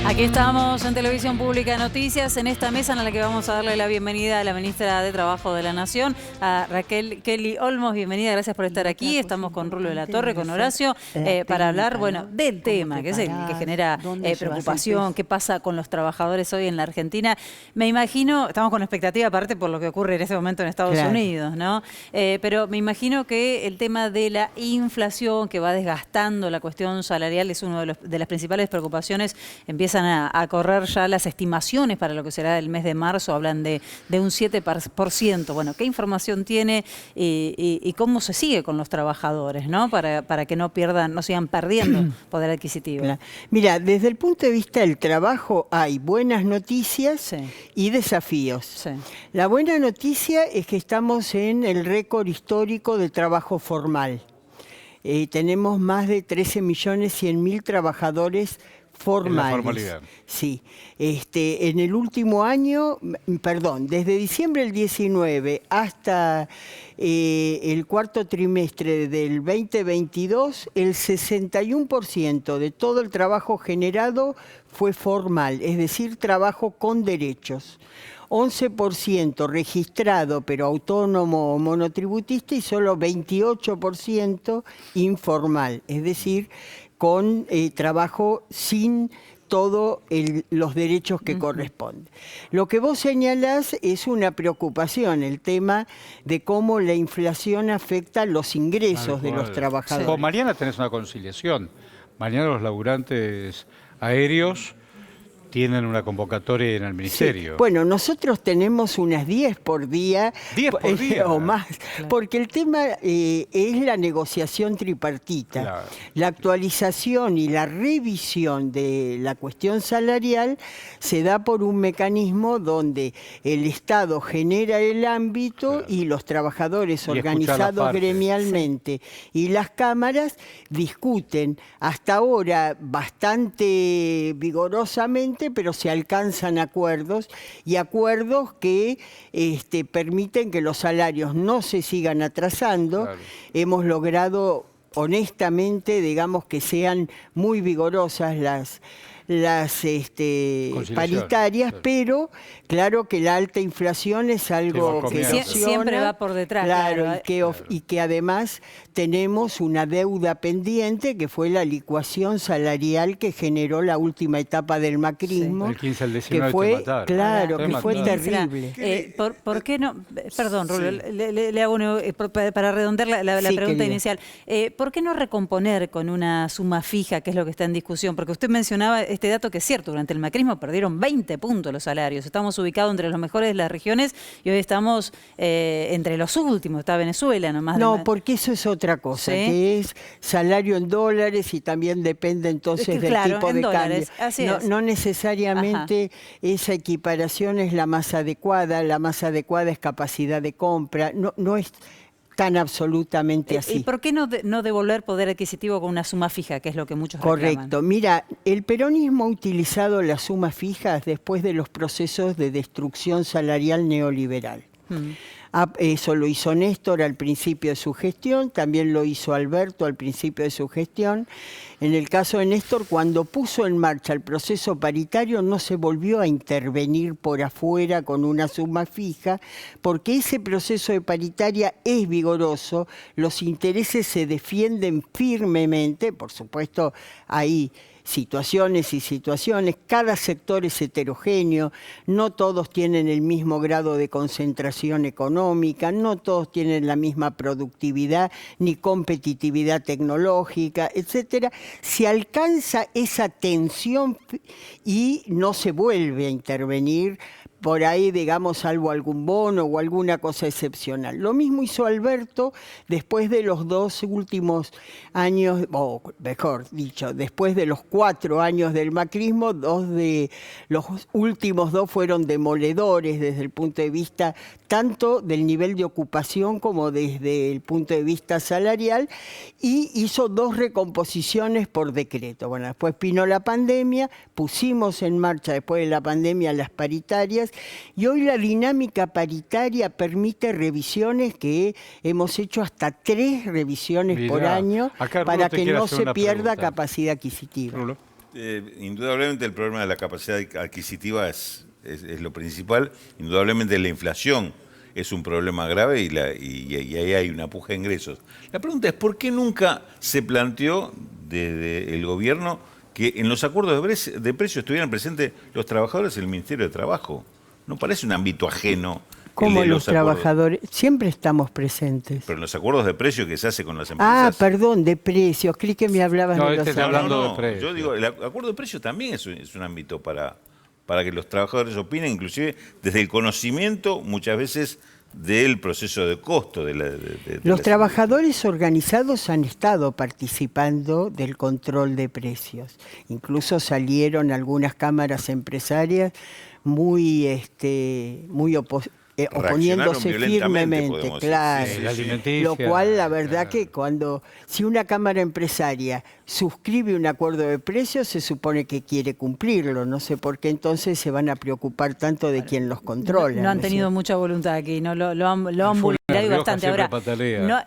Aquí estamos en Televisión Pública Noticias, en esta mesa en la que vamos a darle la bienvenida a la ministra de Trabajo de la Nación, a Raquel Kelly Olmos. Bienvenida, gracias por estar aquí. Estamos con Rulo de la Torre, con Horacio, para hablar, bueno, del tema, que es el que genera preocupación, qué pasa con los trabajadores hoy en la Argentina. Me imagino, estamos con expectativa aparte por lo que ocurre en este momento en Estados Unidos, ¿no? Pero me imagino que el tema de la inflación que va desgastando la cuestión salarial es una de las principales preocupaciones. Empiezan a correr ya las estimaciones para lo que será el mes de marzo, hablan de un 7%. Bueno, ¿qué información tiene y cómo se sigue con los trabajadores, ¿no? Para que no sigan perdiendo poder adquisitivo? Mira, desde el punto de vista del trabajo hay buenas noticias y desafíos. La buena noticia es que estamos en el récord histórico de trabajo formal. Tenemos más de 13.100.000 trabajadores formales. En la formalidad. Sí. En el último año, perdón, desde diciembre del 19 hasta el cuarto trimestre del 2022, el 61% de todo el trabajo generado fue formal, es decir, trabajo con derechos. 11% registrado pero autónomo o monotributista y solo 28% informal, es decir, con trabajo sin todos los derechos que corresponden. Lo que vos señalás es una preocupación, el tema de cómo la inflación afecta los ingresos de los trabajadores. Vos mañana tenés una conciliación. Mañana los laburantes aéreos tienen una convocatoria en el Ministerio. Sí. Bueno, nosotros tenemos unas 10 por día. 10 por día. O más, porque el tema es la negociación tripartita. Claro. La actualización y la revisión de la cuestión salarial se da por un mecanismo donde el Estado genera el ámbito y los trabajadores organizados gremialmente y las cámaras discuten hasta ahora bastante vigorosamente, pero se alcanzan acuerdos y acuerdos que permiten que los salarios no se sigan atrasando. Claro. Hemos logrado honestamente, digamos, que sean muy vigorosas las paritarias, pero claro que la alta inflación es algo que siempre va por detrás. Claro, y que además tenemos una deuda pendiente que fue la licuación salarial que generó la última etapa del macrismo. El 15 al 19 que fue, te mataron. claro, que fue terrible. ¿Por qué no? Perdón, Rulo, le hago para redondear la pregunta inicial. ¿Por qué no recomponer con una suma fija, que es lo que está en discusión? Porque usted mencionaba este dato que es cierto, durante el macrismo perdieron 20 puntos los salarios. Estamos ubicados entre los mejores de las regiones y hoy estamos entre los últimos. Está Venezuela nomás. No, porque eso es otra cosa, que es salario en dólares y también depende entonces del tipo de cambio. No necesariamente esa equiparación es la más adecuada es capacidad de compra, no es tan absolutamente así. ¿Y por qué no devolver poder adquisitivo con una suma fija, que es lo que muchos reclaman? Correcto. Mira, el peronismo ha utilizado las sumas fijas después de los procesos de destrucción salarial neoliberal. Eso lo hizo Néstor al principio de su gestión, también lo hizo Alberto al principio de su gestión. En el caso de Néstor, cuando puso en marcha el proceso paritario, no se volvió a intervenir por afuera con una suma fija, porque ese proceso de paritaria es vigoroso, los intereses se defienden firmemente, por supuesto, hay situaciones y situaciones, cada sector es heterogéneo, no todos tienen el mismo grado de concentración económica, no todos tienen la misma productividad ni competitividad tecnológica, etcétera. Se alcanza esa tensión y no se vuelve a intervenir por ahí, digamos, salvo algún bono o alguna cosa excepcional. Lo mismo hizo Alberto después de los 2 últimos años, o mejor dicho, después de los 4 años del macrismo, los últimos 2 fueron demoledores desde el punto de vista tanto del nivel de ocupación como desde el punto de vista salarial, y hizo 2 recomposiciones por decreto. Bueno, después vino la pandemia, pusimos en marcha después de la pandemia las paritarias, y hoy la dinámica paritaria permite revisiones que hemos hecho hasta 3 revisiones por año para que no se pierda capacidad adquisitiva. Indudablemente el problema de la capacidad adquisitiva es lo principal. Indudablemente la inflación es un problema grave y ahí hay una puja de ingresos. La pregunta es, ¿por qué nunca se planteó desde el gobierno que en los acuerdos de precios estuvieran presentes los trabajadores del Ministerio de Trabajo? ¿No parece un ámbito ajeno? Como los trabajadores, siempre estamos presentes. Pero en los acuerdos de precios que se hace con las empresas... Ah, perdón, de precios, creí que me hablabas de los hablando de precios. Yo digo, el acuerdo de precios también es un ámbito para que los trabajadores opinen, inclusive desde el conocimiento, muchas veces, del proceso de costo. Los trabajadores organizados han estado participando del control de precios. Incluso salieron algunas cámaras empresarias muy oponiéndose firmemente, claro. Sí. Lo cual, la verdad que si una cámara empresaria suscribe un acuerdo de precios, se supone que quiere cumplirlo. No sé por qué entonces se van a preocupar tanto de quién los controla. No han tenido mucha voluntad aquí, no lo han vulnerado bastante. Ahora,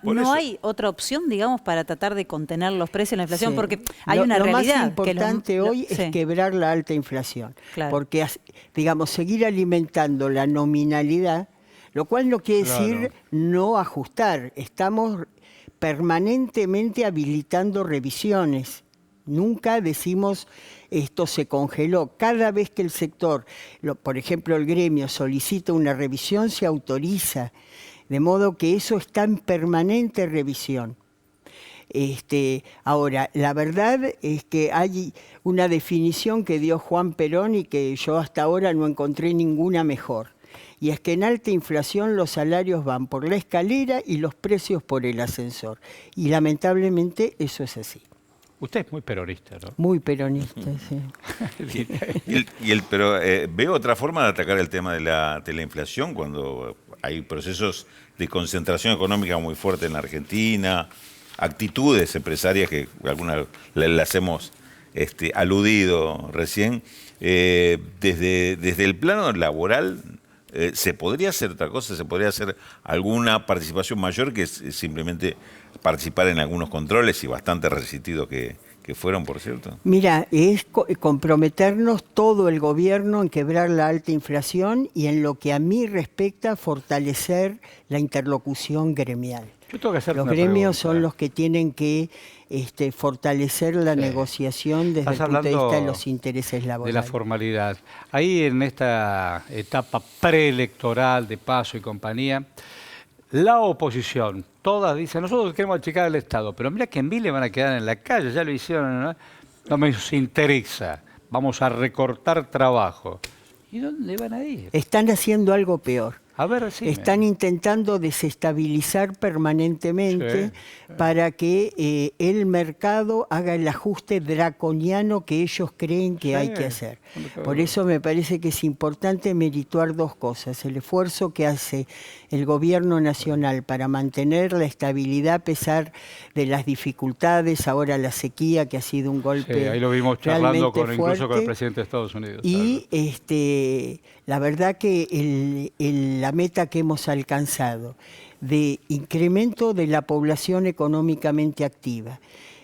no hay otra opción, digamos, para tratar de contener los precios, la inflación, porque hay una realidad. Lo más importante hoy es quebrar la alta inflación, porque, digamos, seguir alimentando la nominalidad, lo cual no quiere decir no ajustar. Estamos permanentemente habilitando revisiones. Nunca decimos esto se congeló. Cada vez que el sector, por ejemplo el gremio, solicita una revisión, se autoriza. De modo que eso está en permanente revisión. Ahora, la verdad es que hay una definición que dio Juan Perón y que yo hasta ahora no encontré ninguna mejor. Y es que en alta inflación los salarios van por la escalera y los precios por el ascensor. Y lamentablemente eso es así. Usted es muy peronista, ¿no? Muy peronista, sí. Pero veo otra forma de atacar el tema de la inflación cuando hay procesos de concentración económica muy fuerte en la Argentina, actitudes empresarias que algunas las hemos aludido recién. Desde el plano laboral, ¿se podría hacer otra cosa? ¿Se podría hacer alguna participación mayor que simplemente participar en algunos controles y bastante resistidos que fueron, por cierto? Mira, es comprometernos todo el gobierno en quebrar la alta inflación y en lo que a mí respecta fortalecer la interlocución gremial. Los gremios son los que tienen que fortalecer la negociación desde el punto de vista de los intereses laborales. De la formalidad. Ahí en esta etapa preelectoral de Paso y compañía, la oposición, todas dicen, nosotros queremos achicar el Estado, pero mira que en Vile van a quedar en la calle, ya lo hicieron, no me interesa, vamos a recortar trabajo. ¿Y dónde van a ir? Están haciendo algo peor. A ver, decime. Están intentando desestabilizar permanentemente para que el mercado haga el ajuste draconiano que ellos creen que hay que hacer. Por eso me parece que es importante merituar dos cosas. El esfuerzo que hace el gobierno nacional para mantener la estabilidad a pesar de las dificultades, ahora la sequía que ha sido un golpe ahí lo vimos charlando incluso con el fuerte. presidente de Estados Unidos. Y la verdad que la meta que hemos alcanzado de incremento de la población económicamente activa,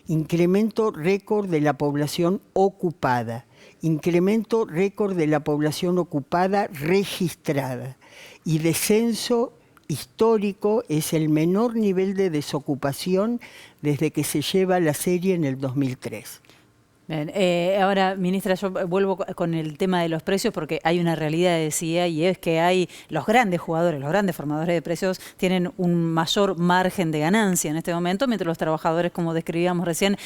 incremento récord de la población ocupada, incremento récord de la población ocupada registrada y descenso histórico, es el menor nivel de desocupación desde que se lleva la serie en el 2003. Bien, ahora, ministra, yo vuelvo con el tema de los precios porque hay una realidad, decía, y es que hay los grandes jugadores, los grandes formadores de precios tienen un mayor margen de ganancia en este momento, mientras los trabajadores, como describíamos recién,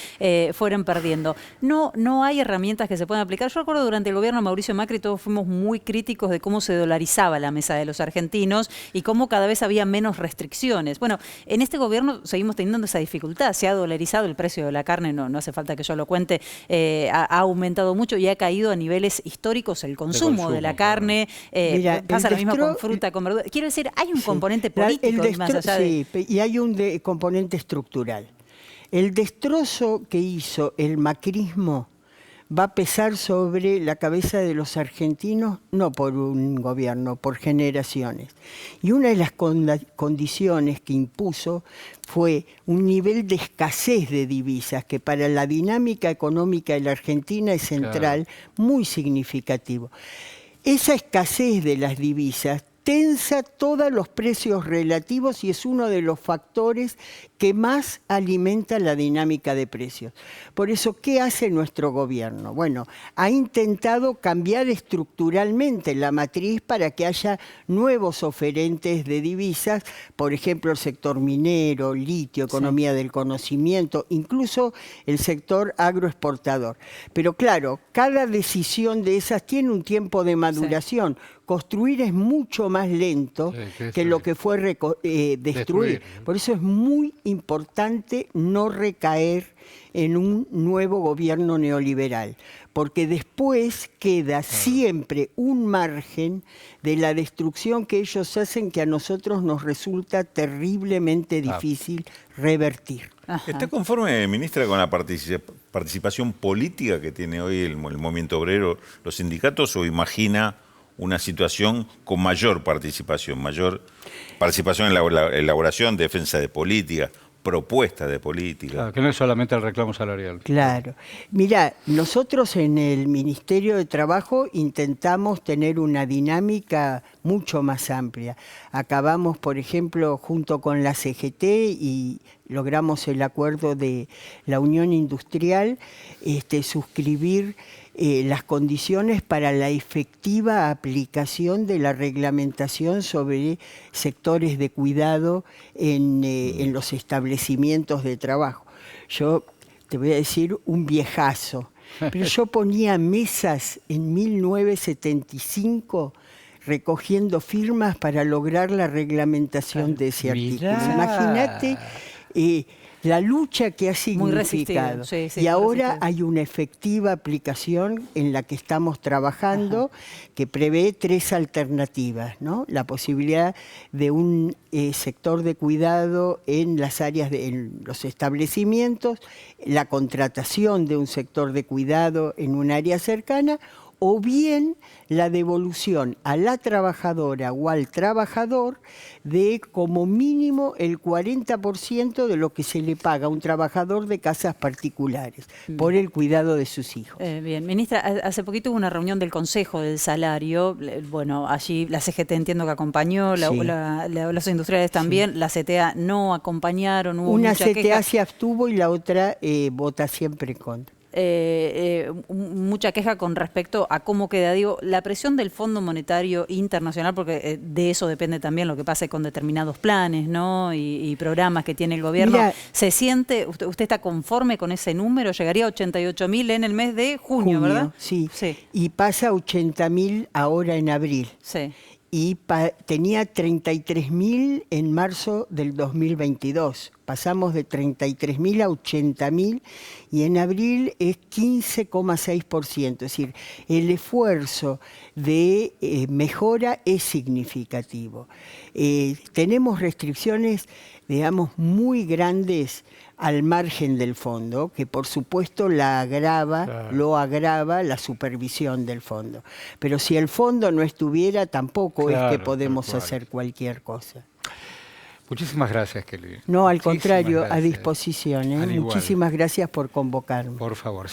fueron perdiendo. No hay herramientas que se puedan aplicar. Yo recuerdo durante el gobierno de Mauricio Macri todos fuimos muy críticos de cómo se dolarizaba la mesa de los argentinos y cómo cada vez había menos restricciones. Bueno, en este gobierno seguimos teniendo esa dificultad. Se ha dolarizado el precio de la carne, no hace falta que yo lo cuente, ha aumentado mucho y ha caído a niveles históricos el consumo de la carne. Mira, pasa lo mismo con fruta, con verdura. Quiero decir, hay un componente político más allá de... Sí, y hay un componente estructural. El destrozo que hizo el macrismo va a pesar sobre la cabeza de los argentinos, no por un gobierno, por generaciones. Y una de las condiciones que impuso fue un nivel de escasez de divisas, que para la dinámica económica de la Argentina es central, muy significativo. Esa escasez de las divisas tensa todos los precios relativos y es uno de los factores que más alimenta la dinámica de precios. Por eso, ¿qué hace nuestro gobierno? Bueno, ha intentado cambiar estructuralmente la matriz para que haya nuevos oferentes de divisas, por ejemplo, el sector minero, litio, economía del conocimiento, incluso el sector agroexportador. Pero claro, cada decisión de esas tiene un tiempo de maduración. Construir es mucho más lento que lo que fue destruir. Por eso es muy importante no recaer en un nuevo gobierno neoliberal, porque después queda siempre un margen de la destrucción que ellos hacen que a nosotros nos resulta terriblemente difícil revertir. Ajá. ¿Está conforme, ministra, con la participación política que tiene hoy el movimiento obrero, los sindicatos, o imagina una situación con mayor participación en la elaboración, defensa de política, propuesta de política? Claro, que no es solamente el reclamo salarial. Claro. Mirá, nosotros en el Ministerio de Trabajo intentamos tener una dinámica mucho más amplia. Acabamos, por ejemplo, junto con la CGT y logramos el acuerdo de la Unión Industrial, suscribir las condiciones para la efectiva aplicación de la reglamentación sobre sectores de cuidado en los establecimientos de trabajo. Yo te voy a decir un viejazo, pero yo ponía mesas en 1975 recogiendo firmas para lograr la reglamentación de ese artículo. Imagínate la lucha que ha significado. Y ahora hay una efectiva aplicación en la que estamos trabajando, que prevé 3 alternativas, ¿no? La posibilidad de un sector de cuidado en las áreas, en los establecimientos, la contratación de un sector de cuidado en un área cercana, o bien la devolución a la trabajadora o al trabajador de como mínimo el 40% de lo que se le paga a un trabajador de casas particulares por el cuidado de sus hijos. Bien, ministra, hace poquito hubo una reunión del Consejo del Salario. Bueno, allí la CGT entiendo que acompañó, los industriales también, la CTA no acompañaron. Hubo una mucha CTA queja. se abstuvo y la otra vota siempre en contra. Mucha queja con respecto a cómo queda, digo, la presión del Fondo Monetario Internacional, porque de eso depende también lo que pase con determinados planes, ¿no? y programas que tiene el gobierno. Mirá, ¿se siente, usted está conforme con ese número? Llegaría a 88.000 en el mes de junio, ¿verdad? Sí. Y pasa a 80.000 ahora en abril. Sí. Y tenía 33.000 en marzo del 2022. Pasamos de 33.000 a 80.000 y en abril es 15,6%. Es decir, el esfuerzo de mejora es significativo. Tenemos restricciones, digamos, muy grandes al margen del fondo, que por supuesto lo agrava la supervisión del fondo. Pero si el fondo no estuviera, tampoco es que podemos hacer cualquier cosa. Muchísimas gracias, Kelly. No, al contrario, a disposición. Muchísimas gracias por convocarme. Por favor.